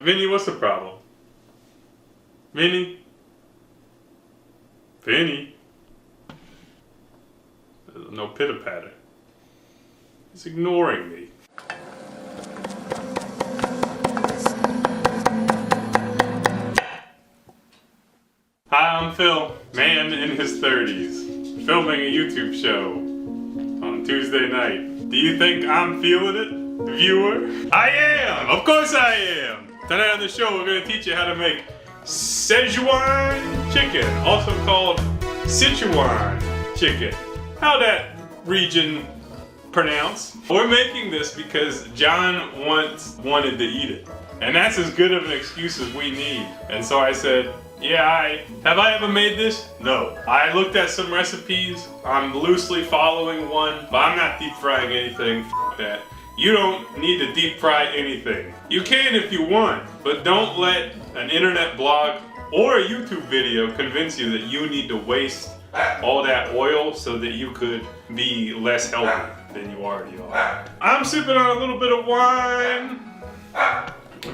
Vinny, what's the problem? Vinny? Vinny? There's no pitter-patter. He's ignoring me. Hi, I'm Phil, man in his 30s, filming a YouTube show on Tuesday night. Do you think I'm feeling it, viewer? I am! Of course I am! Tonight on the show, we're going to teach you how to make Szechuan chicken, also called Szechuan chicken. How that region pronounce? We're making this because John once wanted to eat it. And that's as good of an excuse as we need. And so I said, yeah, have I ever made this? No. I looked at some recipes. I'm loosely following one, but I'm not deep frying anything. F that. You don't need to deep fry anything. You can if you want, but don't let an internet blog or a YouTube video convince you that you need to waste all that oil so that you could be less healthy than you already are. I'm sipping on a little bit of wine.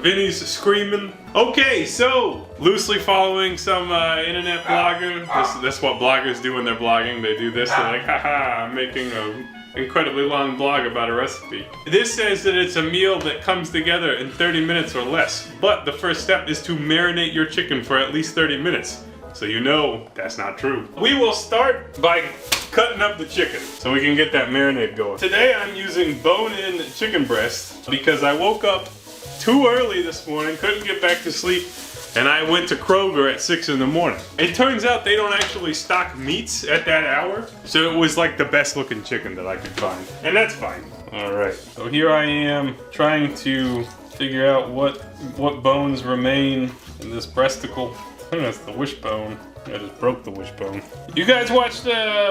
Vinny's screaming. Okay, so loosely following some internet blogger. That's what bloggers do when they're blogging. They do this. They're like, haha, I'm making an incredibly long blog about a recipe. This says that it's a meal that comes together in 30 minutes or less. But the first step is to marinate your chicken for at least 30 minutes. So you know that's not true. We will start by cutting up the chicken so we can get that marinade going. Today I'm using bone-in chicken breast because I woke up too early this morning, couldn't get back to sleep, and I went to Kroger at 6 in the morning. It turns out they don't actually stock meats at that hour, so it was like the best looking chicken that I could find. And that's fine. Alright, so here I am trying to figure out what bones remain in this breasticle. I think that's the wishbone. I just broke the wishbone. You guys watched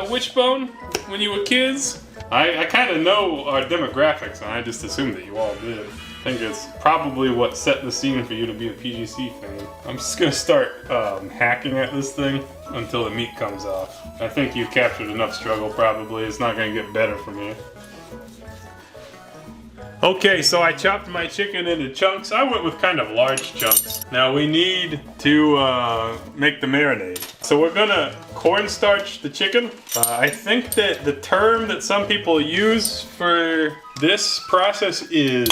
Wishbone when you were kids? I kind of know our demographics, and I just assumed that you all did. I think it's probably what set the scene for you to be a PGC fan. I'm just gonna start hacking at this thing until the meat comes off. I think you've captured enough struggle probably. It's not gonna get better from here. Okay, so I chopped my chicken into chunks. I went with kind of large chunks. Now we need to make the marinade. So we're gonna cornstarch the chicken. I think that the term that some people use for this process is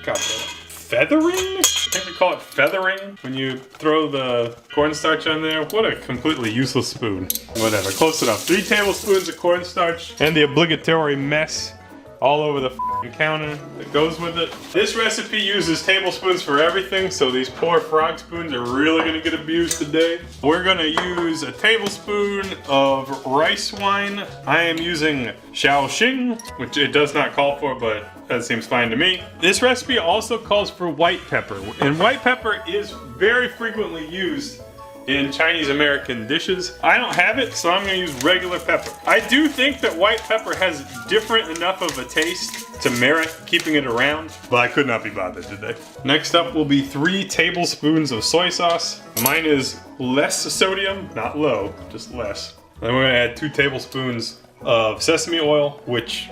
feathering? I think they call it feathering when you throw the cornstarch on there. What a completely useless spoon. Whatever, close enough. 3 tablespoons of cornstarch and the obligatory mess all over the counter that goes with it. This recipe uses tablespoons for everything, so these poor frog spoons are really gonna get abused today. We're gonna use a tablespoon of rice wine. I am using Shaoxing, which it does not call for, but that seems fine to me. This recipe also calls for white pepper, and white pepper is very frequently used in Chinese American dishes. I don't have it, so I'm gonna use regular pepper. I do think that white pepper has different enough of a taste to merit keeping it around, but I could not be bothered today. Next up will be 3 tablespoons of soy sauce. Mine is less sodium, not low, just less. Then we're gonna add 2 tablespoons of sesame oil, which,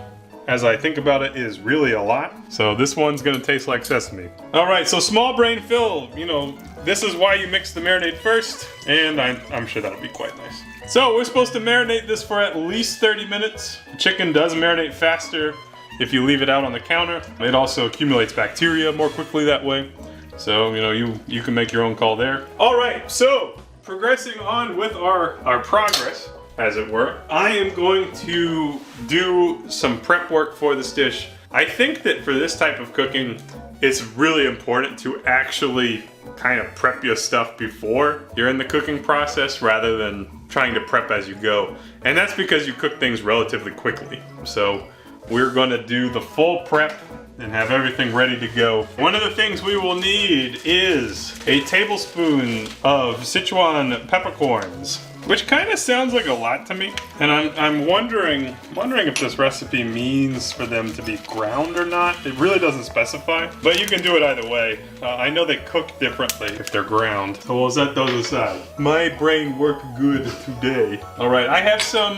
as I think about it, is really a lot. So this one's gonna taste like sesame. All right, so small brain Phil, you know, this is why you mix the marinade first, and I'm sure that'll be quite nice. So we're supposed to marinate this for at least 30 minutes. Chicken does marinate faster if you leave it out on the counter. It also accumulates bacteria more quickly that way. So, you know, you can make your own call there. All right, so progressing on with our progress, as it were, I am going to do some prep work for this dish. I think that for this type of cooking, it's really important to actually kind of prep your stuff before you're in the cooking process rather than trying to prep as you go. And that's because you cook things relatively quickly. So we're gonna do the full prep and have everything ready to go. One of the things we will need is a tablespoon of Szechuan peppercorns, which kind of sounds like a lot to me. And I'm wondering if this recipe means for them to be ground or not. It really doesn't specify, but you can do it either way. I know they cook differently if they're ground. So we'll set those aside. My brain worked good today. All right, I have some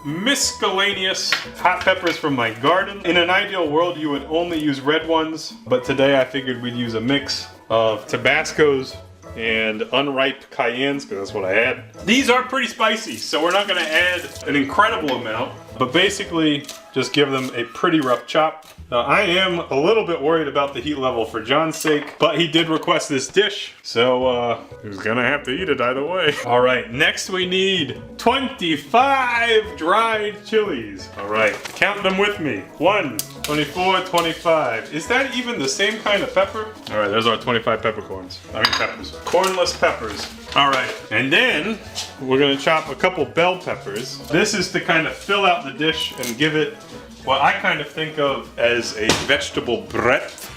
miscellaneous hot peppers from my garden. In an ideal world, you would only use red ones, but today I figured we'd use a mix of Tabascos and unripe cayennes, because that's what I had. These are pretty spicy, so we're not gonna add an incredible amount, but basically just give them a pretty rough chop. Now, I am a little bit worried about the heat level for John's sake, but he did request this dish, so he's gonna have to eat it either way. All right, next we need 25 dried chilies. All right, count them with me. 1, 24, 25. Is that even the same kind of pepper? All right, there's our 25 peppercorns. I mean peppers. Cornless peppers. All right, and then we're gonna chop a couple bell peppers. This is to kind of fill out the dish and give it what I kind of think of as a vegetable breadth.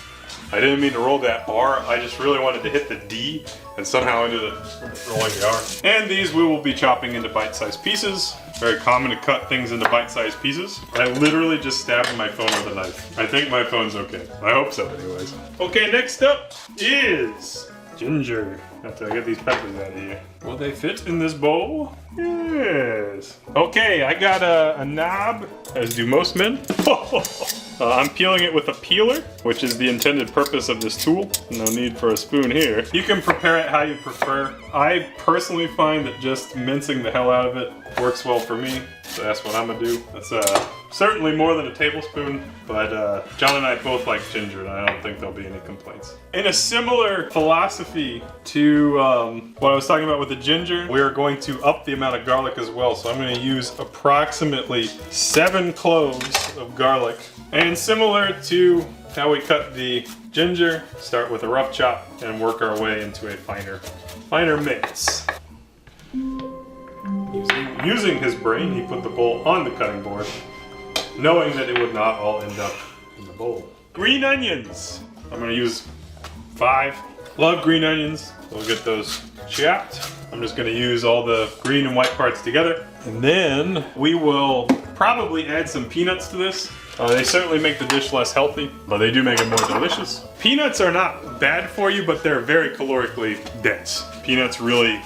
I didn't mean to roll that R, I just really wanted to hit the D and somehow ended up rolling the R. And these we will be chopping into bite-sized pieces. Very common to cut things into bite-sized pieces. I literally just stabbed my phone with a knife. I think my phone's okay. I hope so anyways. Okay, next up is ginger. After I get these peppers out of here. Will they fit in this bowl? Yes. Okay, I got a knob, as do most men. I'm peeling it with a peeler, which is the intended purpose of this tool. No need for a spoon here. You can prepare it how you prefer. I personally find that just mincing the hell out of it works well for me. So that's what I'm gonna do. That's certainly more than a tablespoon, but John and I both like ginger, and I don't think there'll be any complaints. In a similar philosophy to what I was talking about with the ginger, we are going to up the amount of garlic as well. So I'm gonna use approximately 7 cloves of garlic. And similar to how we cut the ginger, start with a rough chop and work our way into a finer mix. Using his brain, he put the bowl on the cutting board, knowing that it would not all end up in the bowl. Green onions. I'm gonna use 5. Love green onions. We'll get those chopped. I'm just gonna use all the green and white parts together. And then we will probably add some peanuts to this. They certainly make the dish less healthy, but they do make it more delicious. Peanuts are not bad for you, but they're very calorically dense. Peanuts really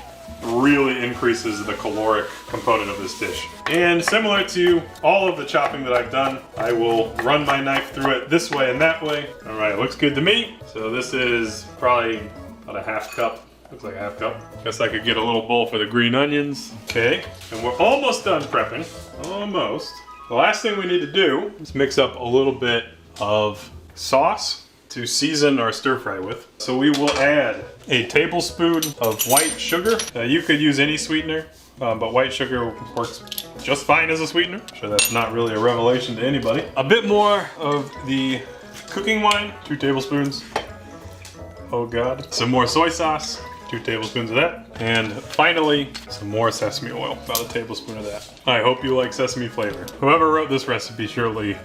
increases the caloric component of this dish. And similar to all of the chopping that I've done, I will run my knife through it this way and that way. All right, looks good to me. So this is probably about a half cup. Looks like a half cup. Guess I could get a little bowl for the green onions. Okay, and we're almost done prepping. Almost. The last thing we need to do is mix up a little bit of sauce to season our stir fry with. So we will add a tablespoon of white sugar. You could use any sweetener, but white sugar works just fine as a sweetener. I'm sure that's not really a revelation to anybody. A bit more of the cooking wine, 2 tablespoons. Oh God. Some more soy sauce, 2 tablespoons of that. And finally, some more sesame oil, about a tablespoon of that. I hope you like sesame flavor. Whoever wrote this recipe surely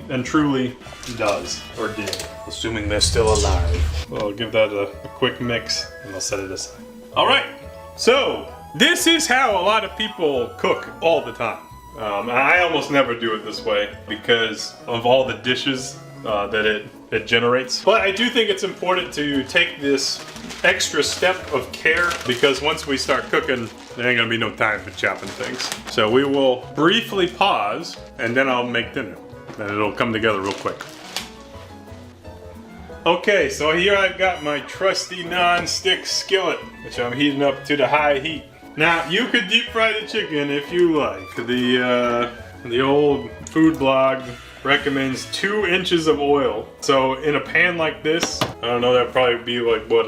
and truly does, or did. Assuming they're still alive. Well, I'll give that a quick mix and I'll set it aside. All right, so this is how a lot of people cook all the time. I almost never do it this way because of all the dishes that it generates. But I do think it's important to take this extra step of care because once we start cooking, there ain't gonna be no time for chopping things. So we will briefly pause and then I'll make dinner. And it'll come together real quick. Okay, so here I've got my trusty non-stick skillet, which I'm heating up to the high heat. Now, you could deep fry the chicken if you like. The old food blog recommends 2 inches of oil. So in a pan like this, I don't know, that'd probably be like what,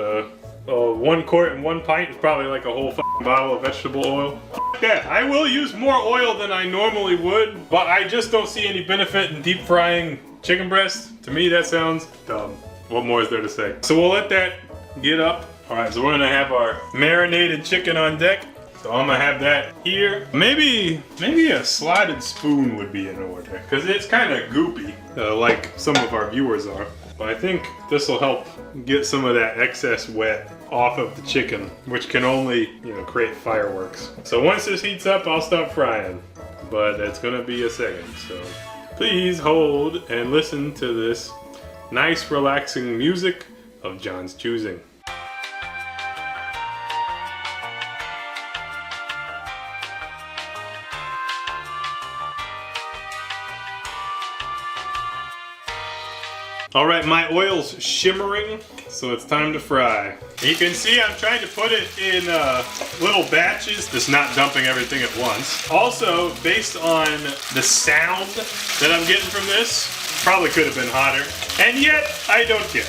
1 quart and 1 pint is probably like a whole bottle of vegetable oil. Yeah, I will use more oil than I normally would, but I just don't see any benefit in deep frying chicken breast. To me, that sounds dumb. What more is there to say? So we'll let that get up. All right, so we're gonna have our marinated chicken on deck. So I'm gonna have that here. Maybe a slotted spoon would be in order, because it's kind of goopy, like some of our viewers are. But I think this will help get some of that excess wet off of the chicken, which can only, create fireworks. So once this heats up, I'll stop frying, but it's gonna be a second. So please hold and listen to this nice, relaxing music of John's choosing. All right, my oil's shimmering. so it's time to fry. You can see I'm trying to put it in little batches, just not dumping everything at once. Also, based on the sound that I'm getting from this, probably could have been hotter, and yet I don't care.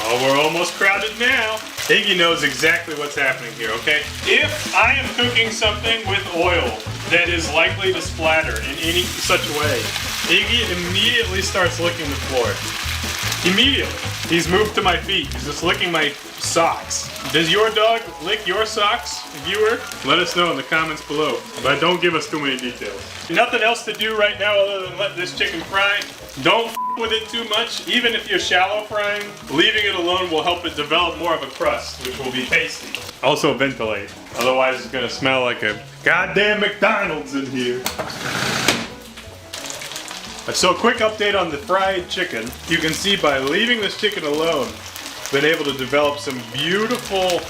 Oh, we're almost crowded now. Iggy knows exactly what's happening here, okay? If I am cooking something with oil that is likely to splatter in any such way, Iggy immediately starts licking the floor. Immediately. He's moved to my feet. He's just licking my socks. Does your dog lick your socks, viewer? Let us know in the comments below, but don't give us too many details. Nothing else to do right now other than let this chicken fry. Don't f with it too much. Even if you're shallow frying, leaving it alone will help it develop more of a crust, which will be tasty. Also ventilate, otherwise it's gonna smell like a goddamn McDonald's in here. So a quick update on the fried chicken. You can see by leaving this chicken alone, been able to develop some beautiful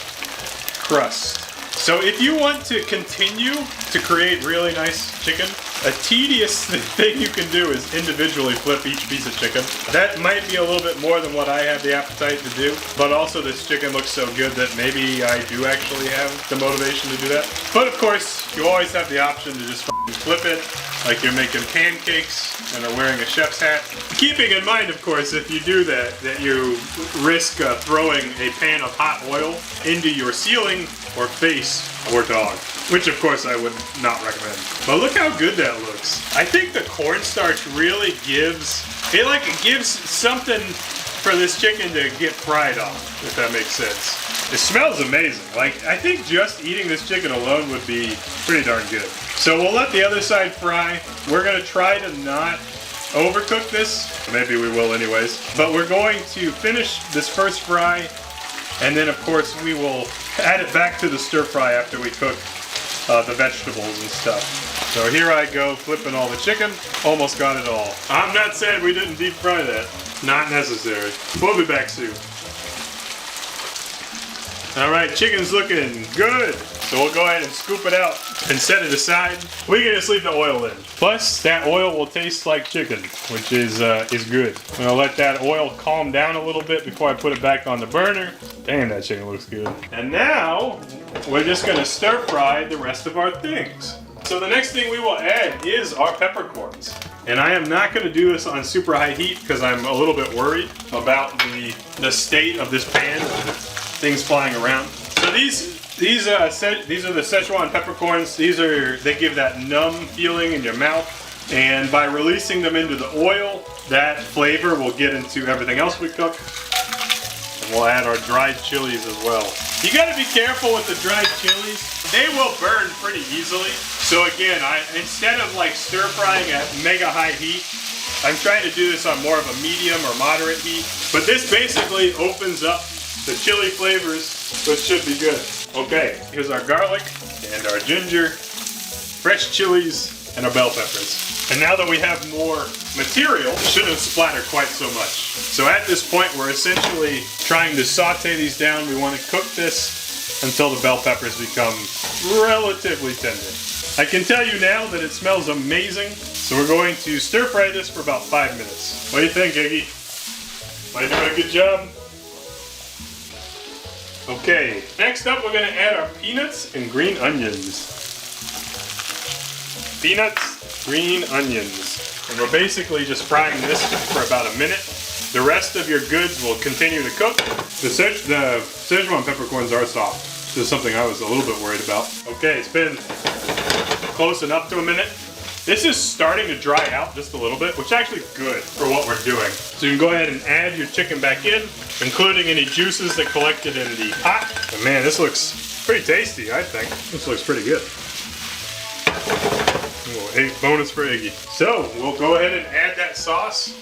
crust. So if you want to continue to create really nice chicken, a tedious thing you can do is individually flip each piece of chicken. That might be a little bit more than what I have the appetite to do, but also this chicken looks so good that maybe I do actually have the motivation to do that. But of course, you always have the option to just flip it like you're making pancakes and are wearing a chef's hat. Keeping in mind, of course, if you do that, that you risk throwing a pan of hot oil into your ceiling or face or dog, which of course I would not recommend. But look how good that looks. I think the cornstarch really gives something for this chicken to get fried on, if that makes sense. It smells amazing. Like, I think just eating this chicken alone would be pretty darn good. So we'll let the other side fry. We're gonna try to not overcook this. Maybe we will anyways. But we're going to finish this first fry, and then of course we will add it back to the stir fry after we cook the vegetables and stuff. So here I go, flipping all the chicken. Almost got it all. I'm not saying we didn't deep fry that. Not necessary. We'll be back soon. All right, chicken's looking good. So we'll go ahead and scoop it out and set it aside. We can just leave the oil in. Plus, that oil will taste like chicken, which is good. I'm gonna let that oil calm down a little bit before I put it back on the burner. Damn, that chicken looks good. And now, we're just gonna stir fry the rest of our things. So the next thing we will add is our peppercorns. And I am not gonna do this on super high heat because I'm a little bit worried about the state of this pan, things flying around. So these are the Szechuan peppercorns. They give that numb feeling in your mouth, and by releasing them into the oil, that flavor will get into everything else we cook. And we'll add our dried chilies as well. You gotta be careful with the dried chilies. They will burn pretty easily. So again, instead of like stir frying at mega high heat, I'm trying to do this on more of a medium or moderate heat. But this basically opens up the chili flavors, which should be good. Okay, here's our garlic and our ginger, fresh chilies, and our bell peppers. And now that we have more material, it shouldn't splatter quite so much. So at this point, we're essentially trying to saute these down. We want to cook this until the bell peppers become relatively tender. I can tell you now that it smells amazing. So we're going to stir fry this for about 5 minutes. What do you think, Iggy? Am I doing a good job? Okay, next up we're going to add our peanuts and green onions. Peanuts, green onions. And we're basically just frying this for about a minute. The rest of your goods will continue to cook. The Szechuan peppercorns are soft. This is something I was a little bit worried about. Okay, it's been close enough to a minute. This is starting to dry out just a little bit, which is actually good for what we're doing. So you can go ahead and add your chicken back in, including any juices that collected in the pot. And man, this looks pretty tasty, I think. This looks pretty good. A little bonus for Iggy. So we'll go ahead and add that sauce.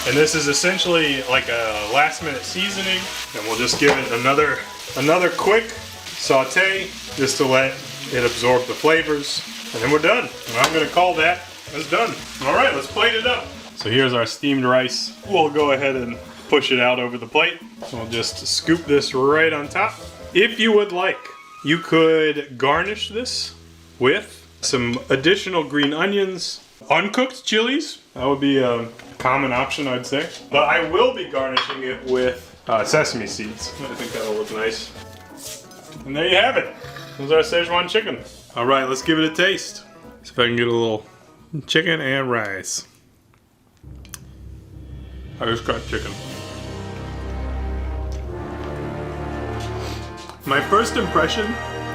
And this is essentially like a last minute seasoning. And we'll just give it another quick saute just to let it absorb the flavors. And then we're done. And I'm gonna call that as done. All right, let's plate it up. So here's our steamed rice. We'll go ahead and push it out over the plate. We'll just scoop this right on top. If you would like, you could garnish this with some additional green onions, uncooked chilies. That would be a common option, I'd say. But I will be garnishing it with sesame seeds. I think that'll look nice. And there you have it. This is our Szechuan chicken. All right, let's give it a taste. See if I can get a little chicken and rice. I just got chicken. My first impression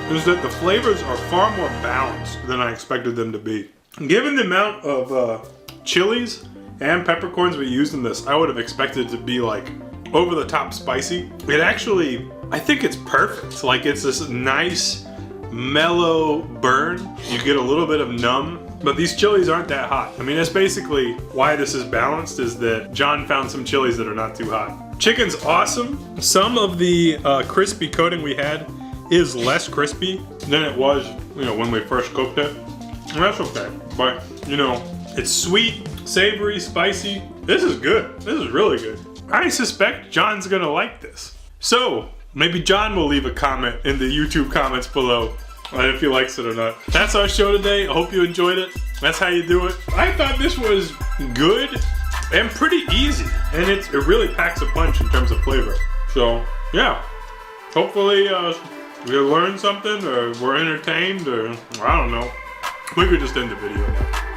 is that the flavors are far more balanced than I expected them to be. Given the amount of chilies and peppercorns we used in this, I would have expected it to be like over the top spicy. It actually, I think it's perfect. Like it's this nice, mellow burn. You get a little bit of numb, but these chilies aren't that hot. I mean, that's basically why this is balanced, is that John found some chilies that are not too hot. Chicken's awesome. Some of the crispy coating we had is less crispy than it was, when we first cooked it. And that's okay. But, it's sweet, savory, spicy. This is good. This is really good. I suspect John's gonna like this. So, maybe John will leave a comment in the YouTube comments below if he likes it or not. That's our show today. I hope you enjoyed it. That's how you do it. I thought this was good and pretty easy. And it really packs a punch in terms of flavor. So, yeah. Hopefully, we learned something, or we're entertained, or I don't know. We could just end the video now.